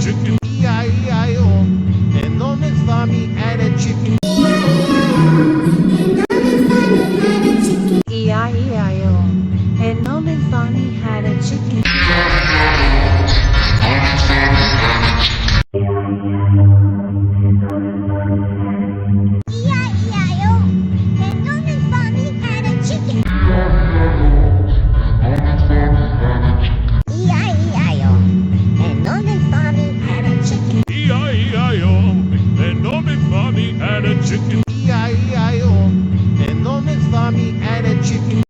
chicken. E-I-E-I-O. An old McFarmy had a chicken. E-I-E-I-O. An old farmy had a chicken. E-I-E-I-O. An old farmy had a chicken. E-I-E-I-O. An old farmy had a chicken. E-I-E-I-O. An old McFarmy had a chicken. E-I-E-I-O. An old McFarmy had a chicken.